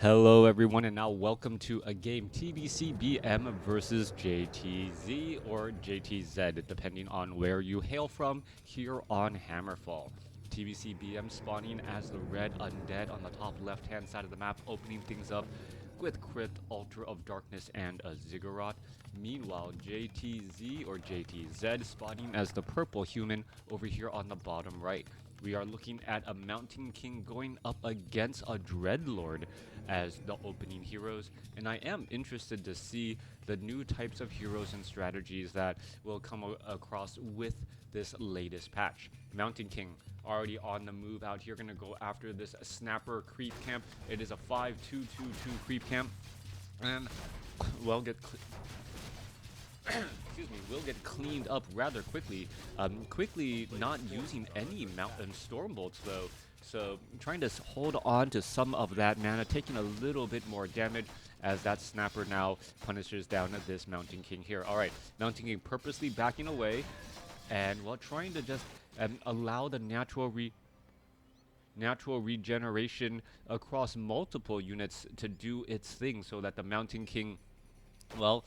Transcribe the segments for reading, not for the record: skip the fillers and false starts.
Hello everyone, and now welcome to a game TBCBM versus JTZ or JTZ, depending on where you hail from here on Hammerfall. TBCBM spawning as the red undead on the top left hand side of the map, opening things up with Crypt, Altar of Darkness, and a Ziggurat. Meanwhile, JTZ or JTZ spawning as the purple human over here on the bottom right. We are looking at a Mountain King going up against a Dreadlord as the opening heroes, and I am interested to see the new types of heroes and strategies that will come across with this latest patch. Mountain King already on the move out here, gonna go after this snapper creep camp. It is a 5-2-2-2 creep camp, and will get excuse me, will get cleaned up rather quickly. Quickly not using any mountain storm bolts though, so trying to hold on to some of that mana, taking a little bit more damage as that snapper now punishes down at this Mountain King here. All right, Mountain King purposely backing away, and while trying to just allow the natural regeneration across multiple units to do its thing, so that the Mountain King, well,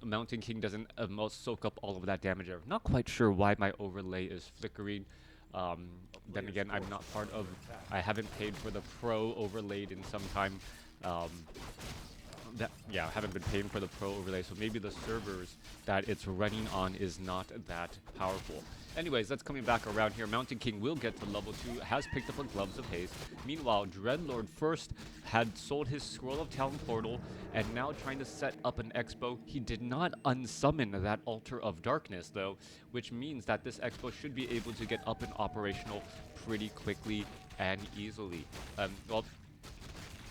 Mountain King doesn't soak up all of that damage there. Not quite sure why my overlay is flickering. Then again, I'm not part of, I haven't paid for the pro overlaid in some time. Yeah, I haven't been paying for the pro overlay, so maybe the servers that it's running on is not that powerful. Anyways, that's coming back around here. Mountain King will get to level 2, has picked up a Gloves of Haste. Meanwhile, Dreadlord first had sold his Scroll of Talon Portal, and now trying to set up an Expo. He did not unsummon that Altar of Darkness, though, which means that this Expo should be able to get up and operational pretty quickly and easily. Well,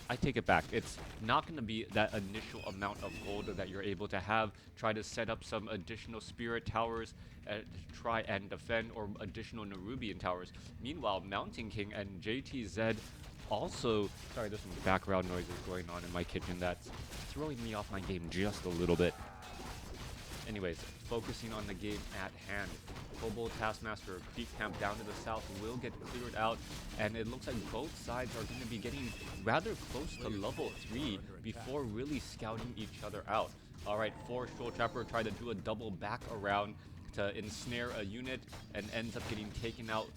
I take it back. It's not going to be that initial amount of gold that you're able to have. Try to set up some additional spirit towers to try and defend, or additional Nerubian towers. Meanwhile, Mountain King and JTZ also... Sorry, there's some background noises going on in my kitchen that's throwing me off my game just a little bit. Anyways, focusing on the game at hand. Kobold Taskmaster, Creep Camp down to the south will get cleared out, and it looks like both sides are going to be getting rather close to level 3 before really scouting each other out. Alright, Soul Trapper tried to do a double back around to ensnare a unit and ends up getting taken out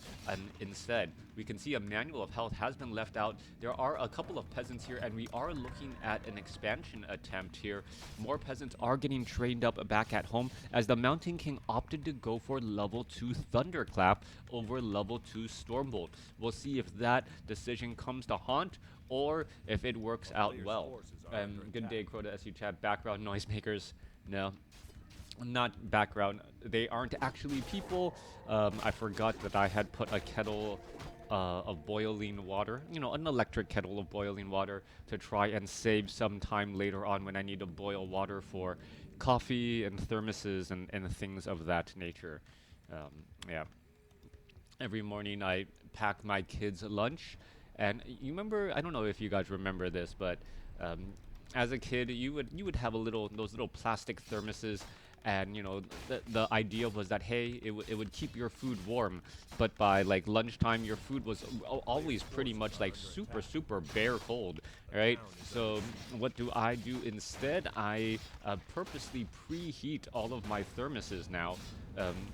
instead. We can see a Manual of Health has been left out. There are a couple of peasants here, and we are looking at an expansion attempt here. More peasants are getting trained up back at home, as the Mountain King opted to go for level 2 Thunderclap over level 2 Stormbolt. We'll see if that decision comes to haunt, or if it works out well. Good day, Crota SU chat. Background noisemakers. No. Not background. They aren't actually people. I forgot that I had put a kettle of boiling water, you know, an electric kettle of boiling water, to try and save some time later on when I need to boil water for coffee and thermoses and things of that nature. Yeah. Every morning I pack my kids' lunch, and you remember, I don't know if you guys remember this, but as a kid you would have those little plastic thermoses. And, you know, the idea was that, hey, it would keep your food warm. But by, like, lunchtime, your food was always pretty much, like, super bare cold, right? So what do I do instead? I purposely preheat all of my thermoses now,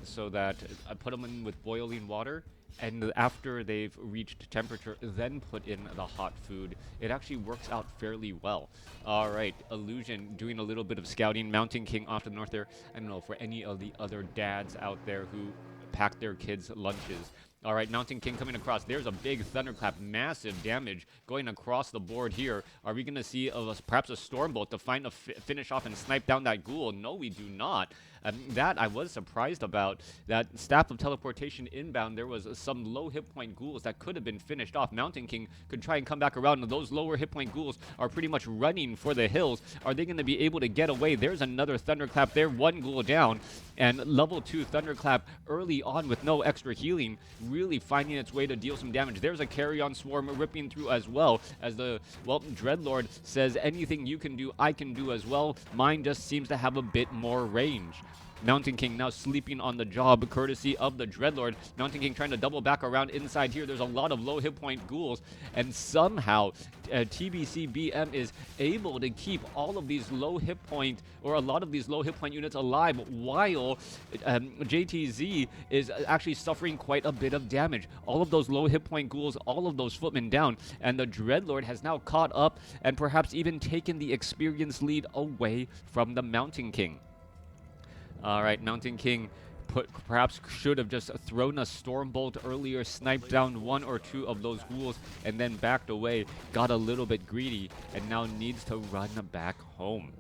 so that I put them in with boiling water. And after they've reached temperature, then put in the hot food. It actually works out fairly well. Alright, Illusion doing a little bit of scouting. Mountain King off to the north there. I don't know, for any of the other dads out there who pack their kids' lunches. Alright, Mountain King coming across. There's a big Thunderclap, massive damage going across the board here. Are we going to see perhaps a Stormbolt to find a finish off and snipe down that ghoul? No, we do not. That I was surprised about. That Staff of Teleportation inbound, there was some low hit point ghouls that could have been finished off. Mountain King could try and come back around, and those lower hit point ghouls are pretty much running for the hills. Are they going to be able to get away? There's another Thunderclap there, one ghoul down, and level 2 Thunderclap early on with no extra healing, really finding its way to deal some damage. There's a Carrion Swarm ripping through as well, as the, well, Dreadlord says, anything you can do, I can do as well. Mine just seems to have a bit more range. Mountain King now sleeping on the job, courtesy of the Dreadlord. Mountain King trying to double back around inside here. There's a lot of low hit point ghouls, and somehow TBCBM is able to keep all of these low hit point, or a lot of these low hit point units alive, while JTZ is actually suffering quite a bit of damage. All of those low hit point ghouls, all of those footmen down, and the Dreadlord has now caught up and perhaps even taken the experience lead away from the Mountain King. All right, Mountain King perhaps should have just thrown a Stormbolt earlier, sniped down one or two of those ghouls, and then backed away, got a little bit greedy, and now needs to run back home.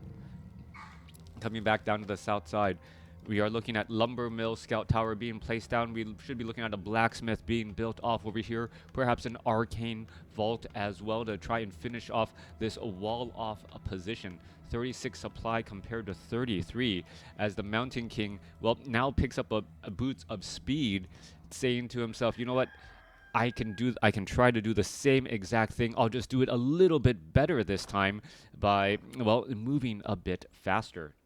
Coming back down to the south side, we are looking at Lumber Mill Scout Tower being placed down. We should be looking at a Blacksmith being built off over here. Perhaps an Arcane Vault as well to try and finish off this wall-off position. 36 supply compared to 33, as the Mountain King, well, now picks up a boots of speed, saying to himself, you know what? I can try to do the same exact thing. I'll just do it a little bit better this time by, well, moving a bit faster.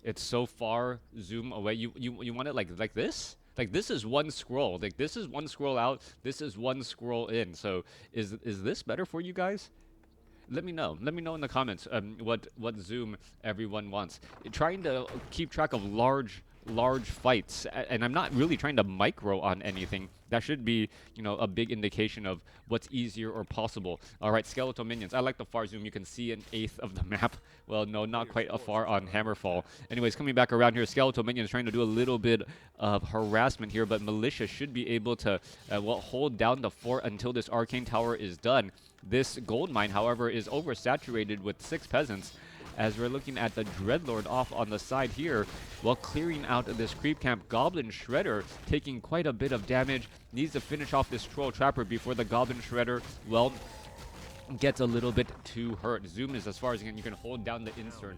It's so far zoom away. You want it like this? Like this is one scroll. Like this is one scroll out. This is one scroll in. So is this better for you guys? Let me know. Let me know in the comments what zoom everyone wants. Trying to keep track of large fights, and I'm not really trying to micro on anything. That should be, you know, a big indication of what's easier or possible. All right, skeletal minions. I like the far zoom. You can see 1/8 of the map. Well, no, not quite a far on Hammerfall. Anyways, coming back around here, skeletal minions trying to do a little bit of harassment here, but militia should be able to well, hold down the fort until this arcane tower is done. This gold mine, however, is oversaturated with 6 peasants, as we're looking at the Dreadlord off on the side here, while clearing out this creep camp. Goblin Shredder taking quite a bit of damage, needs to finish off this Troll Trapper before the Goblin Shredder, well, gets a little bit too hurt. Zoom is as far as you can hold down the insert.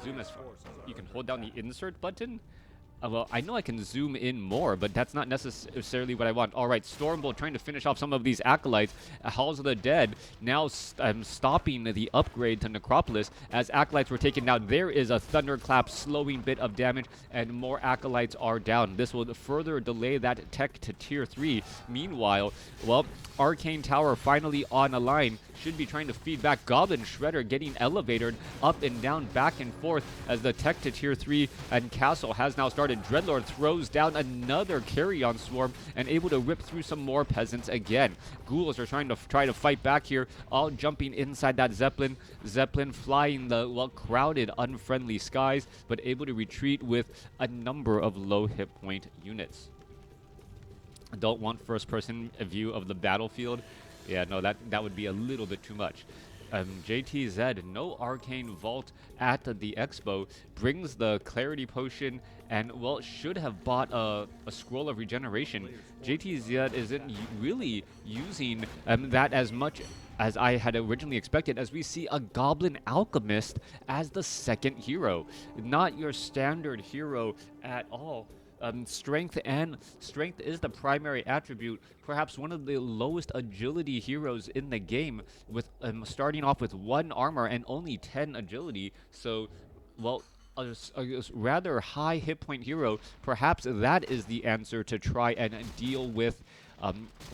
Zoom as far, you can hold down the insert button. Well, I know I can zoom in more, but that's not necessarily what I want. All right, Stormbolt trying to finish off some of these acolytes. Halls of the Dead now stopping the upgrade to Necropolis as acolytes were taken down. There is a Thunderclap slowing bit of damage, and more acolytes are down. This will further delay that tech to tier 3. Meanwhile, well, Arcane Tower finally on a line. Should be trying to feed back. Goblin Shredder getting elevated up and down, back and forth, as the tech to tier 3 and castle has now started. Dreadlord throws down another carry-on swarm and able to rip through some more peasants again. Ghouls are trying to fight back here, all jumping inside that Zeppelin. Zeppelin flying the, well, crowded, unfriendly skies, but able to retreat with a number of low hit point units. I don't want first-person view of the battlefield. Yeah, no, that would be a little bit too much. JTZ, no Arcane Vault at the Expo, brings the Clarity Potion and, well, should have bought a Scroll of Regeneration. JTZ isn't really using that as much as I had originally expected, as we see a Goblin Alchemist as the second hero. Not your standard hero at all. Strength is the primary attribute. Perhaps one of the lowest agility heroes in the game, with starting off with 1 armor and only 10 agility. So, well, a rather high hit point hero. Perhaps that is the answer to try and deal with,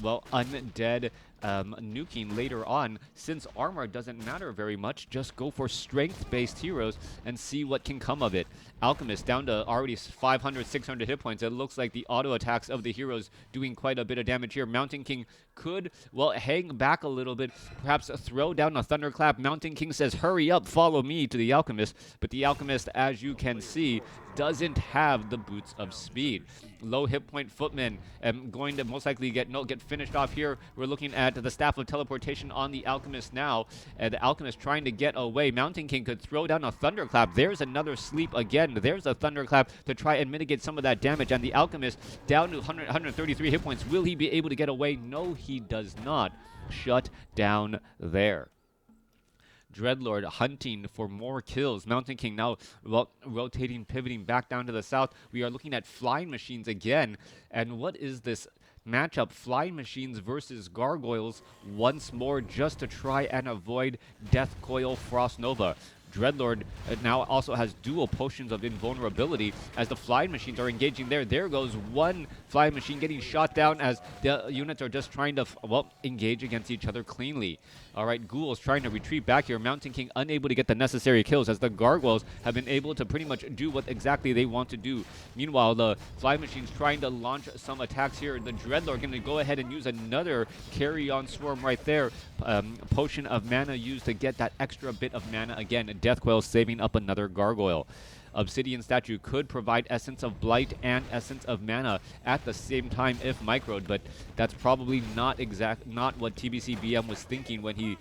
well, undead nuking later on. Since armor doesn't matter very much, just go for strength-based heroes and see what can come of it. Alchemist down to already 500, 600 hit points. It looks like the auto attacks of the heroes doing quite a bit of damage here. Mountain King could, well, hang back a little bit, perhaps throw down a Thunderclap. Mountain King says, hurry up, follow me, to the Alchemist. But the Alchemist, as you can see, doesn't have the boots of speed. Low hit point footmen going to most likely get finished off here. We're looking at the Staff of Teleportation on the Alchemist now. The Alchemist trying to get away. Mountain King could throw down a Thunderclap. There's another sleep again. There's a Thunderclap to try and mitigate some of that damage. And the Alchemist down to 133 hit points. Will he be able to get away? No, he does not. Shut down there. Dreadlord hunting for more kills. Mountain King now, well, rotating, pivoting back down to the south. We are looking at flying machines again. And what is this matchup? Flying machines versus gargoyles once more, just to try and avoid Death Coil Frost Nova. Dreadlord now also has dual potions of invulnerability as the flying machines are engaging there. There goes one flying machine getting shot down as the units are just trying to, well, engage against each other cleanly. All right, Ghouls trying to retreat back here. Mountain King unable to get the necessary kills as the Gargoyles have been able to pretty much do what exactly they want to do. Meanwhile, the fly machines trying to launch some attacks here. The Dreadlord going to go ahead and use another carry-on swarm right there. Potion of mana used to get that extra bit of mana again. Deathcoil saving up another Gargoyle. Obsidian Statue could provide Essence of Blight and Essence of Mana at the same time if microed, but that's probably not what TBC BM was thinking when he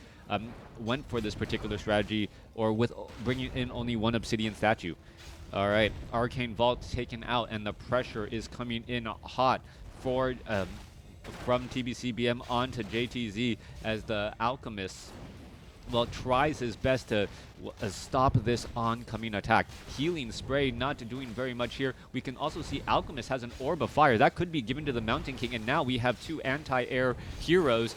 went for this particular strategy, or with bringing in only one Obsidian Statue. All right, Arcane Vault taken out, and the pressure is coming in hot for from TBC BM onto JTZ as the Alchemist, well, tries his best to stop this oncoming attack. Healing Spray not doing very much here. We can also see Alchemist has an Orb of Fire. That could be given to the Mountain King, and now we have two anti-air heroes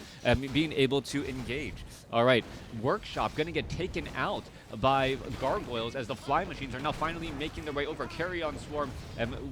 being able to engage. All right, Workshop going to get taken out by Gargoyles as the fly machines are now finally making their way over. Carry-on Swarm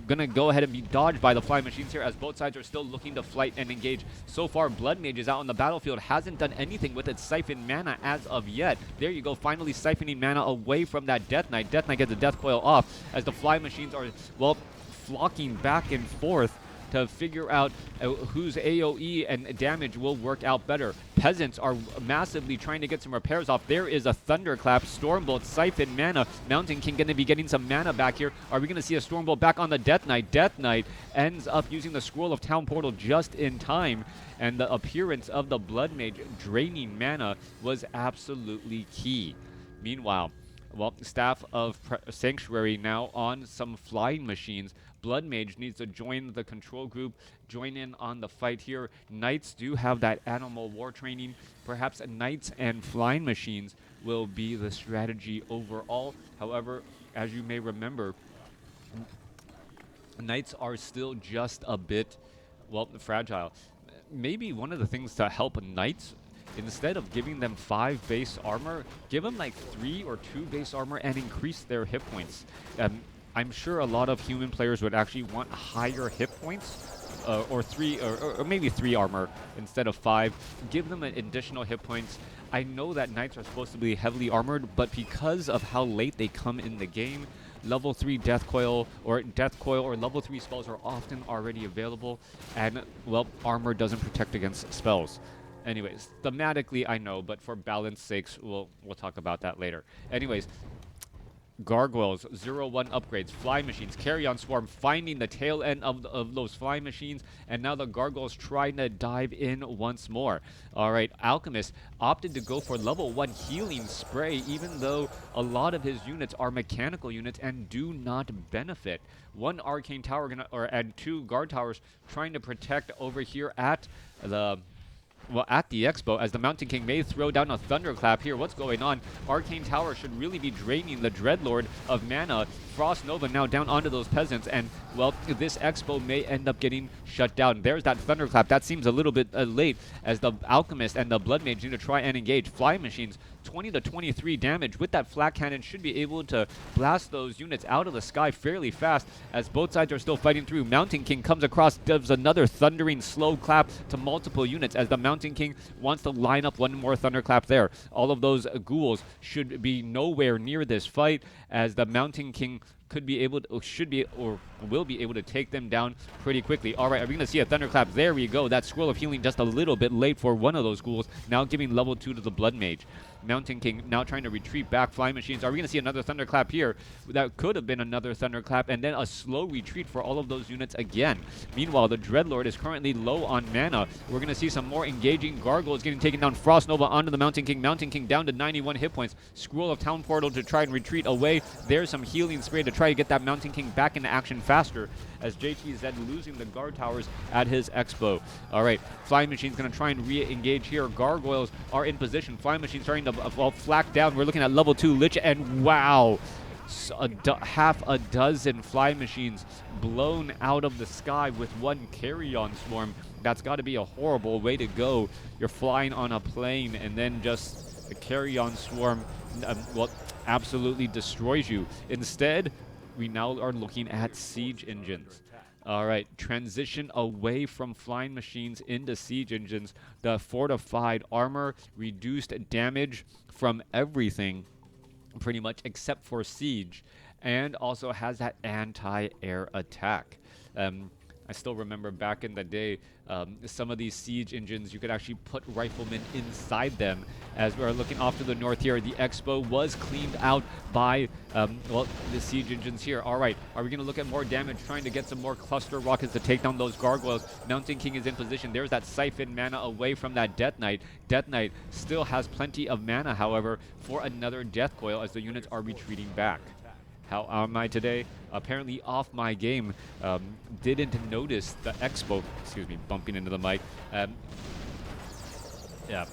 going to go ahead and be dodged by the fly machines here as both sides are still looking to flight and engage. So far, Blood Mage is out on the battlefield, hasn't done anything with its Siphon mana as of yet. There you go, finally siphoning mana away from that Death Knight. Death Knight gets the Death Coil off as the fly machines are, well, flocking back and forth to figure out whose AoE and damage will work out better. Peasants are massively trying to get some repairs off. There is a Thunderclap, Stormbolt, Siphon mana. Mountain King going to be getting some mana back here. Are we going to see a Stormbolt back on the Death Knight? Death Knight ends up using the Scroll of Town Portal just in time, and the appearance of the Blood Mage draining mana was absolutely key. Meanwhile, well, Staff of Sanctuary now on some flying machines. Blood Mage needs to join the control group, join in on the fight here. Knights do have that animal war training. Perhaps Knights and flying machines will be the strategy overall. However, as you may remember, Knights are still just a bit, well, fragile. Maybe one of the things to help Knights, instead of giving them 5 base armor, give them like 3 or 2 base armor and increase their hit points. I'm sure a lot of human players would actually want higher hit points, or maybe 3 armor instead of 5. Give them an additional hit points. I know that Knights are supposed to be heavily armored, but because of how late they come in the game, level 3 Death Coil or level 3 spells are often already available, and, well, armor doesn't protect against spells. Anyways, thematically I know, but for balance sakes, we'll talk about that later. Anyways, Gargoyles, 0-1 upgrades, fly machines, carry-on swarm, finding the tail end of those fly machines, and now the Gargoyles trying to dive in once more. All right, Alchemist opted to go for level 1 healing spray, even though a lot of his units are mechanical units and do not benefit. 1 arcane tower and 2 guard towers trying to protect over here at the expo, as the Mountain King may throw down a Thunderclap here. What's going on? Arcane Tower should really be draining the Dreadlord of mana. Frost Nova now down onto those peasants, and, well, this expo may end up getting shut down. There's that Thunderclap. That seems a little bit late, as the Alchemist and the Blood Mage need to try and engage. Fly Machines, 20 to 23 damage with that flat cannon, should be able to blast those units out of the sky fairly fast, as both sides are still fighting through. Mountain King comes across, does another thundering slow clap to multiple units, as the Mountain King wants to line up one more Thunderclap there. All of those ghouls should be nowhere near this fight, as the Mountain King could be able to, will be able to take them down pretty quickly. All right, are we going to see a Thunderclap? There we go. That Scroll of Healing just a little bit late for one of those ghouls, now giving level 2 to the Blood Mage. Mountain King now trying to retreat back. Fly Machines, are we going to see another Thunderclap here? That could have been another Thunderclap, and then a slow retreat for all of those units again. Meanwhile, the Dreadlord is currently low on mana. We're going to see some more engaging Gargoyles getting taken down. Frost Nova onto the Mountain King. Mountain King down to 91 hit points. Scroll of Town Portal to try and retreat away. There's some healing spray to try to get that Mountain King back into action faster, as JTZ losing the guard towers at his expo. All right, Flying Machine's going to try and re-engage here. Gargoyles are in position. Flying Machine starting to flak down. We're looking at level 2 Lich, and wow, half a dozen Fly Machines blown out of the sky with 1 carry-on swarm. That's got to be a horrible way to go. You're flying on a plane, and then just the carry-on swarm, well, absolutely destroys you. Instead, we now are looking at siege engines. All right, transition away from flying machines into siege engines. The fortified armor, reduced damage from everything, pretty much except for siege, and also has that anti-air attack. Um, I still remember back in the day, some of these siege engines, you could actually put riflemen inside them. As we're looking off to the north here, the expo was cleaned out by, well, the siege engines here. All right, are we going to look at more damage, trying to get some more cluster rockets to take down those gargoyles? Mountain King is in position. There's that siphon mana away from that Death Knight. Death Knight still has plenty of mana, however, for another Death Coil as the units are retreating back. How am I today? Apparently off my game. Didn't notice the expo. Excuse me, bumping into the mic. Yeah.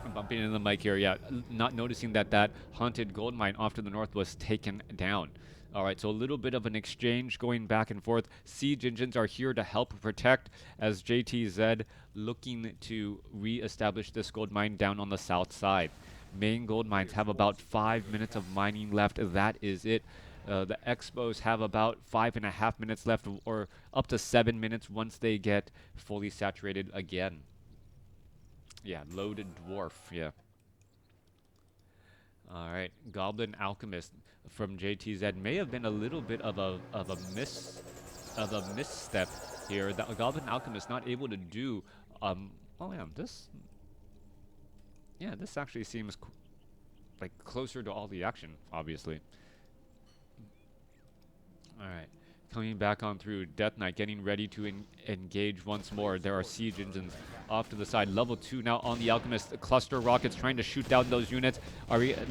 I'm bumping into the mic here. Yeah, not noticing that that haunted gold mine off to the north was taken down. All right, so a little bit of an exchange going back and forth. Siege engines are here to help protect as JTZ looking to re-establish this gold mine down on the south side. Main gold mines have about 5 minutes of mining left. That is it. The expos have about 5.5 minutes left, or up to 7 minutes once they get fully saturated again. Yeah, loaded dwarf. Yeah. All right, Goblin Alchemist from JTZ may have been a little bit of a misstep here. The Goblin Alchemist not able to do. Oh yeah, this actually seems like closer to all the action, obviously. All right. Coming back on through, Death Knight getting ready to engage once more. There are siege engines off to the side. Level 2 now on the Alchemist. Cluster rockets trying to shoot down those units.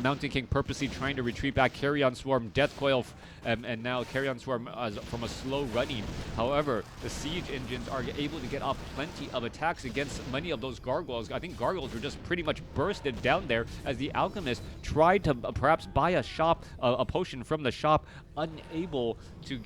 Mountain King purposely trying to retreat back. Carrion Swarm, Death Coil, and now Carrion Swarm from a slow running. However, the siege engines are able to get off plenty of attacks against many of those gargoyles. I think gargoyles were just pretty much bursted down there as the Alchemist tried to perhaps buy a potion from the shop, unable to,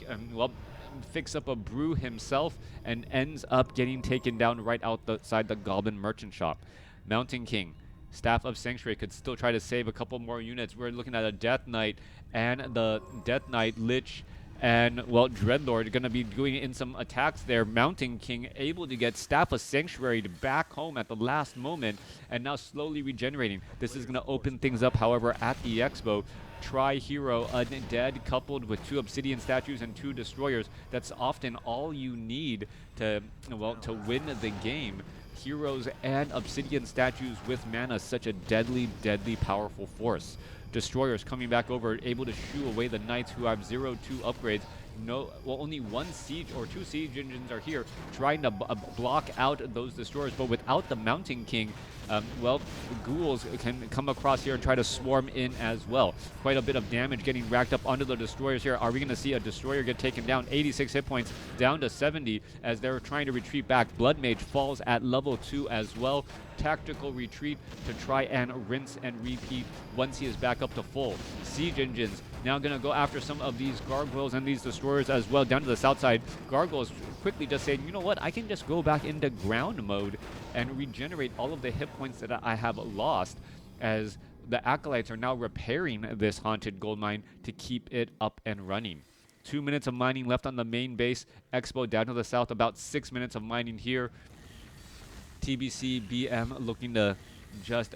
fix up a brew himself, and ends up getting taken down right outside the Goblin Merchant Shop. Mountain King, Staff of Sanctuary, could still try to save a couple more units. We're looking at a Death Knight and the Death Knight Lich and, well, Dreadlord going to be doing in some attacks there. Mountain King able to get Staff of Sanctuary back home at the last moment and now slowly regenerating. This is going to open things up, however, at the expo. Tri-hero undead coupled with 2 obsidian statues and 2 destroyers. That's often all you need to win the game. Heroes and obsidian statues with mana, such a deadly powerful force. Destroyers coming back over, able to shoo away the knights who have 0-2 upgrades. Only 1 siege or 2 siege engines are here trying to block out those destroyers, but without the Mountain King, the ghouls can come across here and try to swarm in as well. Quite a bit of damage getting racked up onto the destroyers here. Are we going to see a destroyer get taken down? 86 hit points down to 70 as they're trying to retreat back. Blood Mage falls at level 2 as well. Tactical retreat to try and rinse and repeat once he is back up to full. Siege engines now going to go after some of these gargoyles and these destroyers as well down to the south side. Gargoyles quickly just saying, you know what, I can just go back into ground mode and regenerate all of the hit points that I have lost, as the Acolytes are now repairing this haunted gold mine to keep it up and running. 2 minutes of mining left on the main base. Expo down to the south, about 6 minutes of mining here. TBC BM looking to just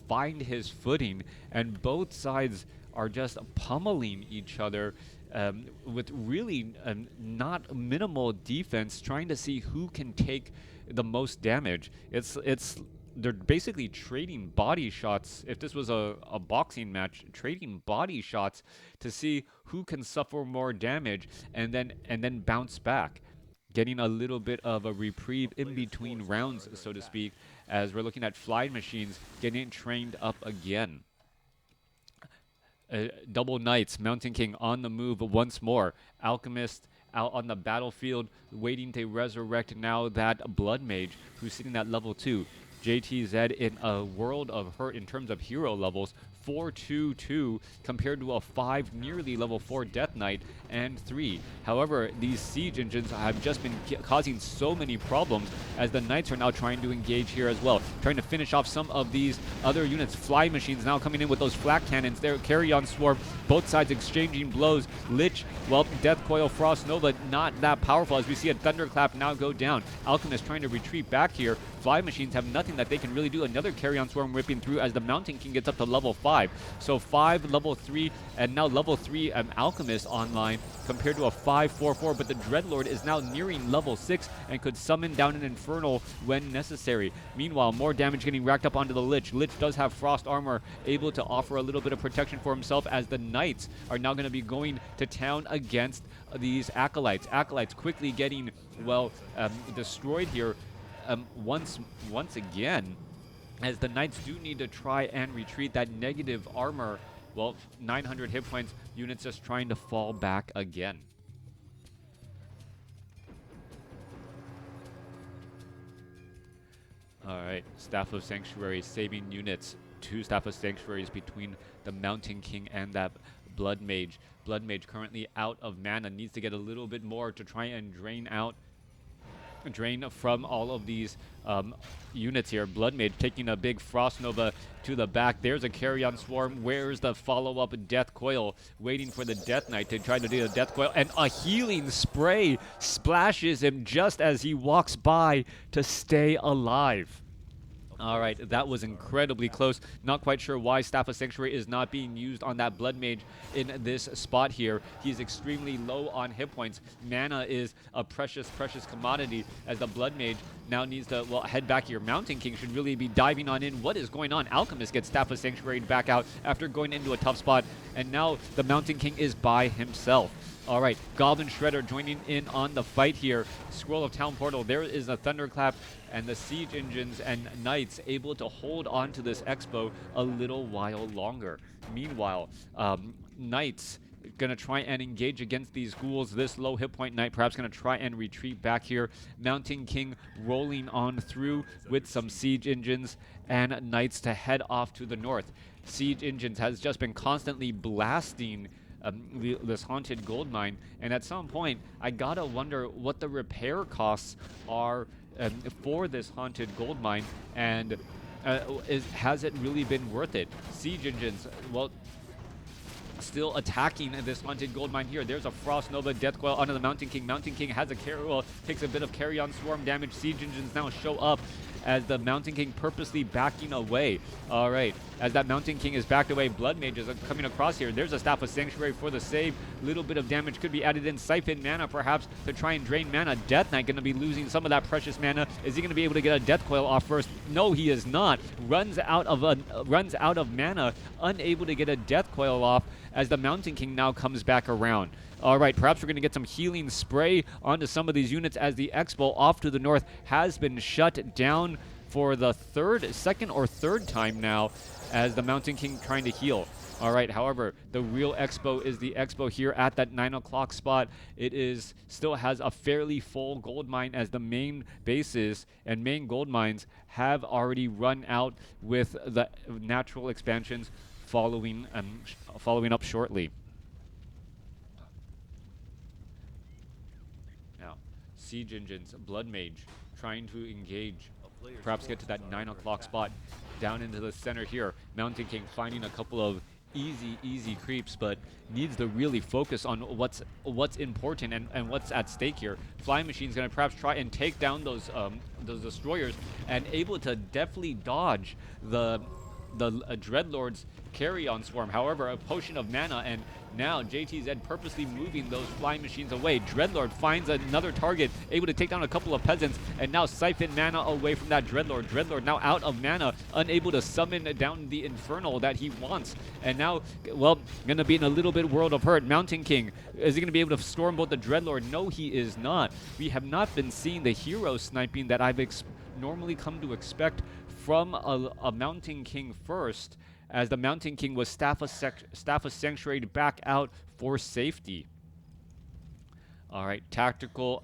find his footing, and both sides are just pummeling each other with really not minimal defense, trying to see who can take the most damage. They're basically trading body shots. If this was a boxing match, trading body shots to see who can suffer more damage and then bounce back, getting a little bit of a reprieve in between rounds, so to speak, as we're looking at flying machines getting trained up again. Double Knights, Mountain King on the move once more. Alchemist out on the battlefield, waiting to resurrect now that Blood Mage, who's sitting at level 2. JTZ in a world of hurt in terms of hero levels. 4-2-2 compared to a 5 nearly level 4 Death Knight and 3. However, these siege engines have just been causing so many problems as the Knights are now trying to engage here as well, trying to finish off some of these other units. Fly machines now coming in with those flak cannons. There, Carry-On Swarm, both sides exchanging blows. Lich, well, Death Coil, Frost Nova, not that powerful as we see a Thunderclap now go down. Alchemist trying to retreat back here. Fly machines have nothing that they can really do. Another Carry-On Swarm ripping through as the Mountain King gets up to level 5. So 5, level 3, and now level 3 Alchemist online compared to a 5-4-4. But the Dreadlord is now nearing level 6 and could summon down an Infernal when necessary. Meanwhile, more damage getting racked up onto the Lich. Lich does have Frost Armor, able to offer a little bit of protection for himself as the Knights are now going to be going to town against these Acolytes. Acolytes quickly getting, well, destroyed here once again, as the Knights do need to try and retreat. That negative armor, well, 900 hit points, units just trying to fall back again. Alright, Staff of Sanctuary saving units. 2 Staff of Sanctuaries between the Mountain King and that Blood Mage. Blood Mage currently out of mana, needs to get a little bit more to try and drain from all of these units here. Blood Mage taking a big Frost Nova to the back. There's a Carry-On Swarm. Where's the follow-up Death Coil? Waiting for the Death Knight to try to do a Death Coil. And a Healing Spray splashes him just as he walks by to stay alive. All right, that was incredibly close. Not quite sure why Staff of Sanctuary is not being used on that Blood Mage in this spot here. He's extremely low on hit points. Mana is a precious, precious commodity as the Blood Mage now needs to, well, head back here. Mountain King should really be diving on in. What is going on? Alchemist gets Staff of Sanctuary back out after going into a tough spot, and now the Mountain King is by himself. All right, Goblin Shredder joining in on the fight here. Scroll of Town Portal. There is a Thunderclap, and the Siege Engines and Knights able to hold on to this Expo a little while longer. Meanwhile, Knights gonna try and engage against these ghouls. This low hit point Knight perhaps gonna try and retreat back here. Mountain King rolling on through with some Siege Engines and Knights to head off to the north. Siege Engines has just been constantly blasting this haunted gold mine, and at some point I gotta wonder what the repair costs are for this haunted gold mine, and has it really been worth it? Siege Engines, well, still attacking this haunted gold mine here. There's a Frost Nova Death Coil onto the Mountain King. Mountain King has takes a bit of Carry-On Swarm damage. Siege Engines now show up as the Mountain King purposely backing away. All right, as that Mountain King is backed away, Blood Mages are coming across here. There's a Staff of Sanctuary for the save. Little bit of damage could be added in. Siphon mana perhaps to try and drain mana. Death Knight going to be losing some of that precious mana. Is he going to be able to get a Death Coil off first? No, he is not. Runs out of mana, unable to get a Death Coil off as the Mountain King now comes back around. All right, perhaps we're going to get some Healing Spray onto some of these units as the Expo off to the north has been shut down for the second or third time now as the Mountain King trying to heal. All right, however, the real Expo is the Expo here at that 9 o'clock spot. It still has a fairly full gold mine as the main bases and main gold mines have already run out with the natural expansions following up shortly. Now, Siege Engines, Blood Mage trying to engage, perhaps get to that 9 o'clock spot down into the center here. Mountain King finding a couple of easy creeps, but needs to really focus on what's important and what's at stake here. Flying Machine's gonna perhaps try and take down those destroyers and able to deftly dodge the Dreadlord's Carry-On Swarm. However, a potion of mana, and now JTZ purposely moving those Flying Machines away. Dreadlord finds another target, able to take down a couple of peasants, and now siphon mana away from that Dreadlord. Dreadlord now out of mana, unable to summon down the Infernal that he wants. And now, well, gonna be in a little bit world of hurt. Mountain King, is he gonna be able to storm both the Dreadlord? No, he is not. We have not been seeing the hero sniping that I've normally come to expect from a Mountain King first, as the Mountain King was Staff of Sanctuary back out for safety. All right, tactical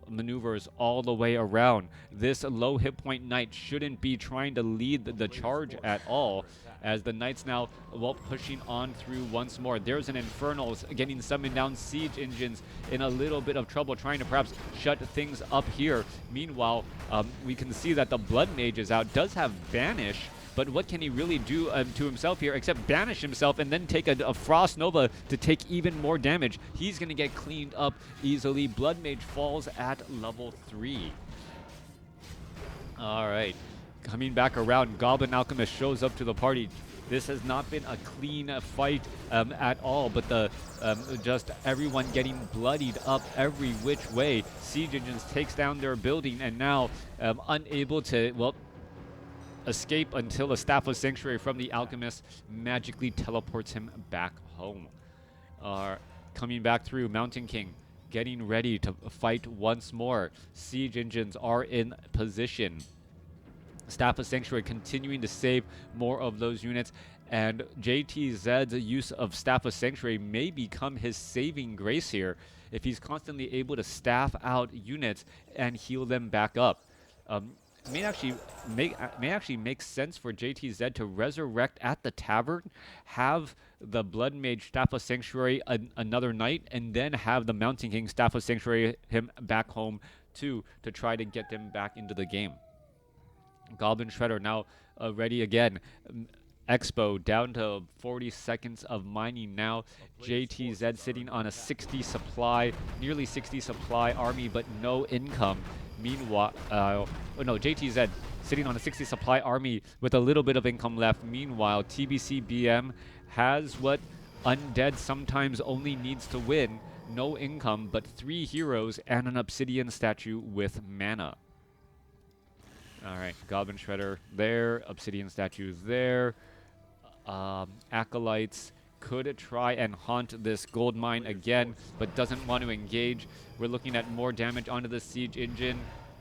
maneuvers all the way around. This low hit point knight shouldn't be trying to lead the charge at all, as the knights now, well, pushing on through once more. There's an Infernals getting summoned down. Siege engines in a little bit of trouble, trying to perhaps shut things up here. Meanwhile, we can see that the Blood Mage is out, does have Banish, but what can he really do to himself here except banish himself and then take a Frost Nova to take even more damage? He's going to get cleaned up easily. Blood Mage falls at level 3. All right. Coming back around, Goblin Alchemist shows up to the party. This has not been a clean fight at all, but the just everyone getting bloodied up every which way. Siege Engines takes down their building and now unable to, well, escape until a Staff of Sanctuary from the Alchemist magically teleports him back home. Coming back through, Mountain King getting ready to fight once more. Siege Engines are in position. Staff of Sanctuary continuing to save more of those units, and JTZ's use of Staff of Sanctuary may become his saving grace here if he's constantly able to staff out units and heal them back up. May actually make sense for JTZ to resurrect at the tavern, have the Blood Mage Staff of Sanctuary another night, and then have the Mountain King Staff of Sanctuary him back home too, to try to get them back into the game. Goblin Shredder now ready again. Expo down to 40 seconds of mining now. JTZ sitting on a 60 supply, nearly 60 supply army, but no income. Meanwhile, JTZ sitting on a 60 supply army with a little bit of income left. Meanwhile, TBC BM has what Undead sometimes only needs to win. No income, but 3 heroes and an obsidian statue with mana. Alright, Goblin Shredder there, obsidian statue there. Acolytes could try and haunt this gold mine again, but doesn't want to engage. We're looking at more damage onto the Siege Engine.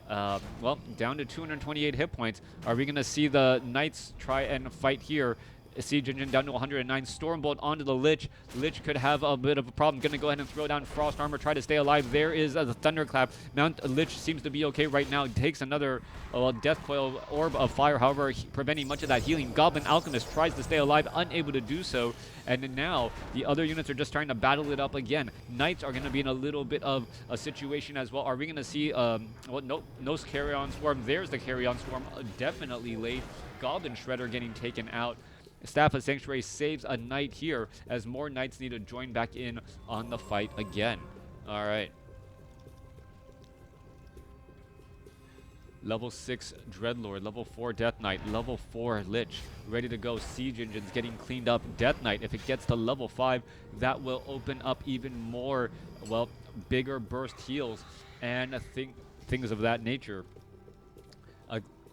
Well, down to 228 hit points. Are we going to see the Knights try and fight here? Siege Engine down to 109. Stormbolt onto the Lich. Lich could have a bit of a problem. Going to go ahead and throw down Frost Armor, try to stay alive. There is the Thunderclap. Lich seems to be okay right now. Takes another Death Coil Orb of Fire, however, preventing much of that healing. Goblin Alchemist tries to stay alive, unable to do so. And now the other units are just trying to battle it up again. Knights are going to be in a little bit of a situation as well. Are we going to see, well, no Carrion Swarm. There's the Carrion Swarm, definitely late. Goblin Shredder getting taken out. Staff of Sanctuary saves a knight here, as more knights need to join back in on the fight again. All right. Level 6 Dreadlord, level 4 Death Knight, level 4 Lich, ready to go. Siege Engines getting cleaned up. Death Knight, if it gets to level 5, that will open up even more, well, bigger burst heals and things of that nature.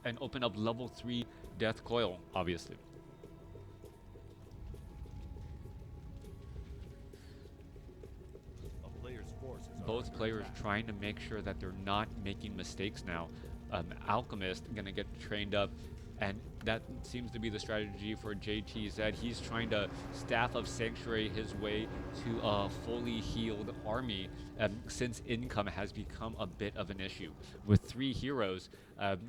And open up level 3 Death Coil, obviously. Both players trying to make sure that they're not making mistakes now. Alchemist going to get trained up, and that seems to be the strategy for JTZ. He's trying to Staff of Sanctuary his way to a fully healed army, since income has become a bit of an issue. With 3 heroes,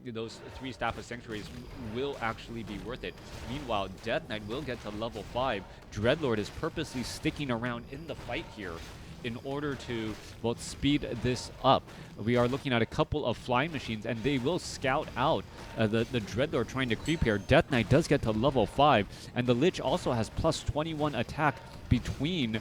those 3 Staff of Sanctuaries will actually be worth it. Meanwhile, Death Knight will get to level 5. Dreadlord is purposely sticking around in the fight here in order to, well, speed this up. We are looking at a couple of flying machines, and they will scout out the Dreadlord trying to creep here. Death Knight does get to level 5, and the Lich also has plus 21 attack between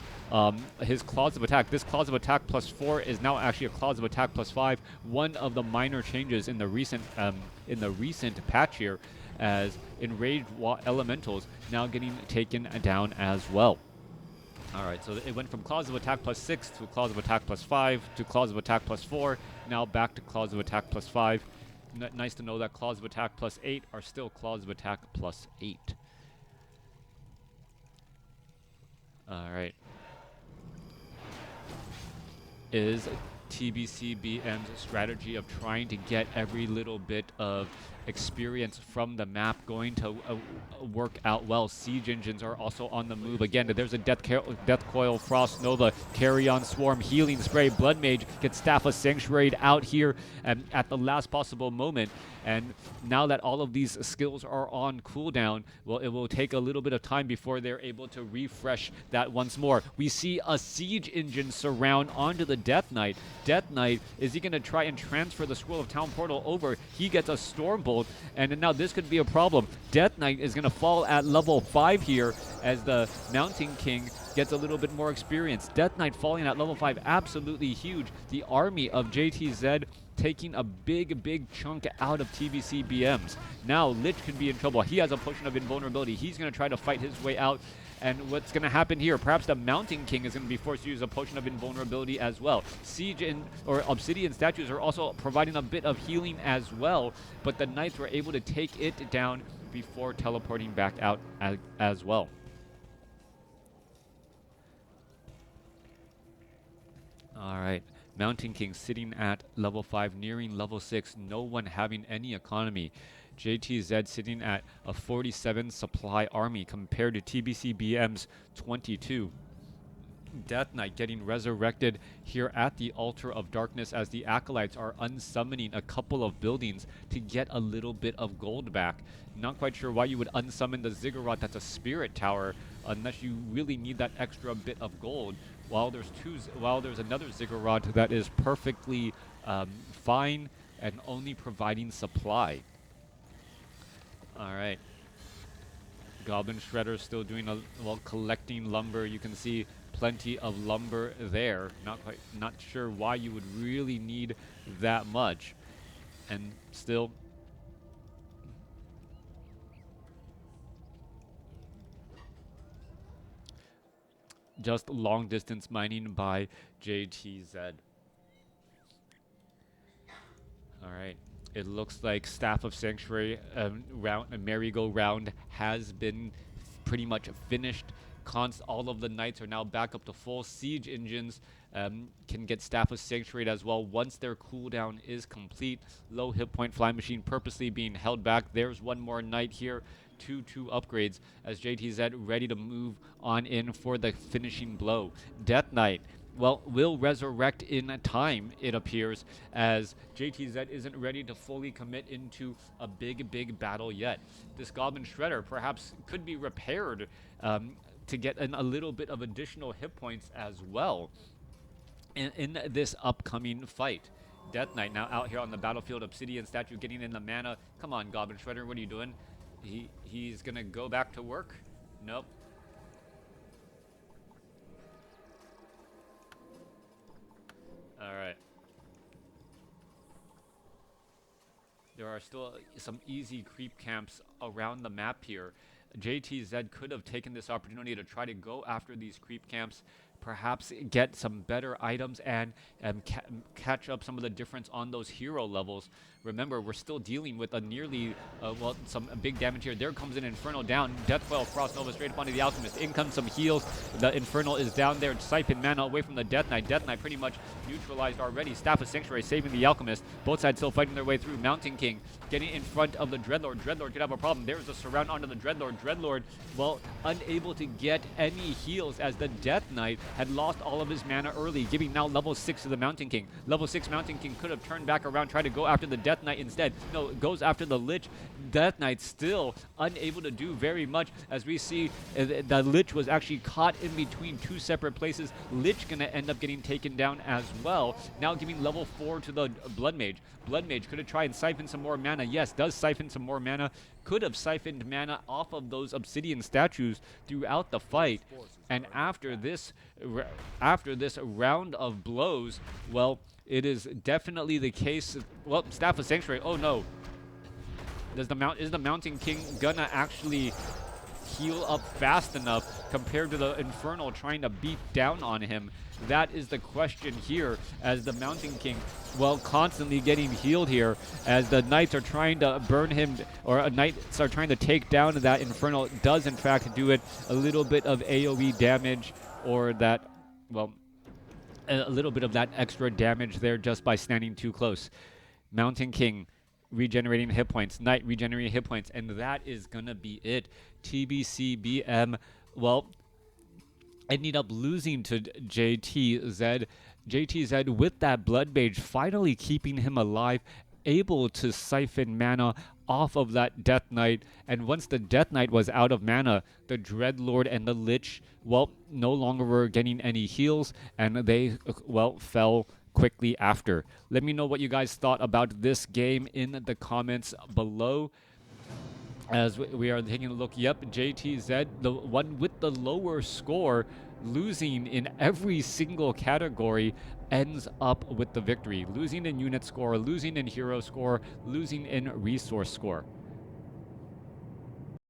his Claws of Attack. This Claws of Attack plus 4 is now actually a Claws of Attack plus 5. One of the minor changes in the recent patch here, as Enraged Elementals now getting taken down as well. Alright, so it went from Claws of Attack plus 6 to Claws of Attack plus 5 to Claws of Attack plus 4, now back to Claws of Attack plus 5. Nice to know that Claws of Attack plus 8 are still Claws of Attack plus 8. Alright. Is TBCBM's strategy of trying to get every little bit of experience from the map going to work out well. Siege engines are also on the move. Again, there's a Death Coil, Frost Nova, Carrion Swarm, Healing Spray. Blood Mage gets Staff of Sanctuary out here at the last possible moment. And now that all of these skills are on cooldown, well, it will take a little bit of time before they're able to refresh that once more. We see a Siege Engine surround onto the Death Knight. Death Knight, is he going to try and transfer the Scroll of Town Portal over? He gets a Stormbolt, and now this could be a problem. Death Knight is going to fall at level 5 here as the Mountain King gets a little bit more experience. Death Knight falling at level 5, absolutely huge. The army of JTZ taking a big chunk out of TBCBMs. Now Lich could be in trouble. He has a potion of invulnerability. He's going to try to fight his way out. And what's going to happen here? Perhaps the Mountain King is going to be forced to use a potion of invulnerability as well. Siege or Obsidian statues are also providing a bit of healing as well, but the Knights were able to take it down before teleporting back out as well. All right. Mountain King sitting at level 5, nearing level 6, no one having any economy. JTZ sitting at a 47 supply army compared to TBCBM's 22. Death Knight getting resurrected here at the Altar of Darkness as the Acolytes are unsummoning a couple of buildings to get a little bit of gold back. Not quite sure why you would unsummon the Ziggurat that's a spirit tower unless you really need that extra bit of gold. While there's another Ziggurat that is perfectly fine and only providing supply. All right. Goblin Shredder still doing collecting lumber. You can see plenty of lumber there. Not sure why you would really need that much, and still. Just long distance mining by JTZ. All right. It looks like Staff of Sanctuary merry-go-round has been pretty much finished. All of the Knights are now back up to full. Siege engines can get Staff of Sanctuary as well once their cooldown is complete. Low hit point Flying Machine purposely being held back. There's one more Knight here. 2 upgrades as JTZ ready to move on in for the finishing blow. Death Knight, well, will resurrect in time, it appears, as JTZ isn't ready to fully commit into a big battle yet. This Goblin Shredder perhaps could be repaired to get a little bit of additional hit points as well in this upcoming fight. Death Knight now out here on the battlefield. Obsidian statue getting in the mana. Come on, Goblin Shredder, what are you doing? He's gonna go back to work? Nope. Alright. There are still some easy creep camps around the map here. JTZ could have taken this opportunity to try to go after these creep camps, perhaps get some better items and catch up some of the difference on those hero levels. Remember, we're still dealing with a nearly, some big damage here. There comes an Infernal down. Death Coil, Frost Nova straight up onto the Alchemist. In comes some heals. The Infernal is down there. Siphon mana away from the Death Knight. Death Knight pretty much neutralized already. Staff of Sanctuary saving the Alchemist. Both sides still fighting their way through. Mountain King getting in front of the Dreadlord. Dreadlord could have a problem. There's a surround onto the Dreadlord. Dreadlord, well, unable to get any heals as the Death Knight had lost all of his mana early, giving now level 6 to the Mountain King. Level 6 Mountain King could have turned back around, tried to go after the Death Knight instead. No, goes after the Lich. Death Knight still unable to do very much, as we see the Lich was actually caught in between 2 separate places. Lich gonna end up getting taken down as well. Now giving level 4 to the Blood Mage. Blood Mage could have tried and siphoned some more mana. Yes, does siphon some more mana. Could have siphoned mana off of those Obsidian statues throughout the fight. And after this round of blows, well, it is definitely the case. Well, Staff of Sanctuary. Oh no. Is the Mountain King gonna actually heal up fast enough compared to the Infernal trying to beat down on him? That is the question here, as the Mountain King, well, constantly getting healed here, as the Knights are trying to burn him, or Knights are trying to take down that Infernal. Does in fact do it. A little bit of AoE damage, or that, well, a little bit of that extra damage there just by standing too close. Mountain King regenerating hit points, Knight regenerating hit points, and that is gonna be it. TBCBM, well, ended up losing to JTZ. JTZ with that Blood Mage finally keeping him alive, able to siphon mana off of that Death Knight. And once the Death Knight was out of mana, the Dreadlord and the Lich, well, no longer were getting any heals, and they, well, fell quickly after. Let me know what you guys thought about this game in the comments below. As we are taking a look, yep, JTZ, the one with the lower score, losing in every single category, ends up with the victory. Losing in unit score, losing in hero score, losing in resource score.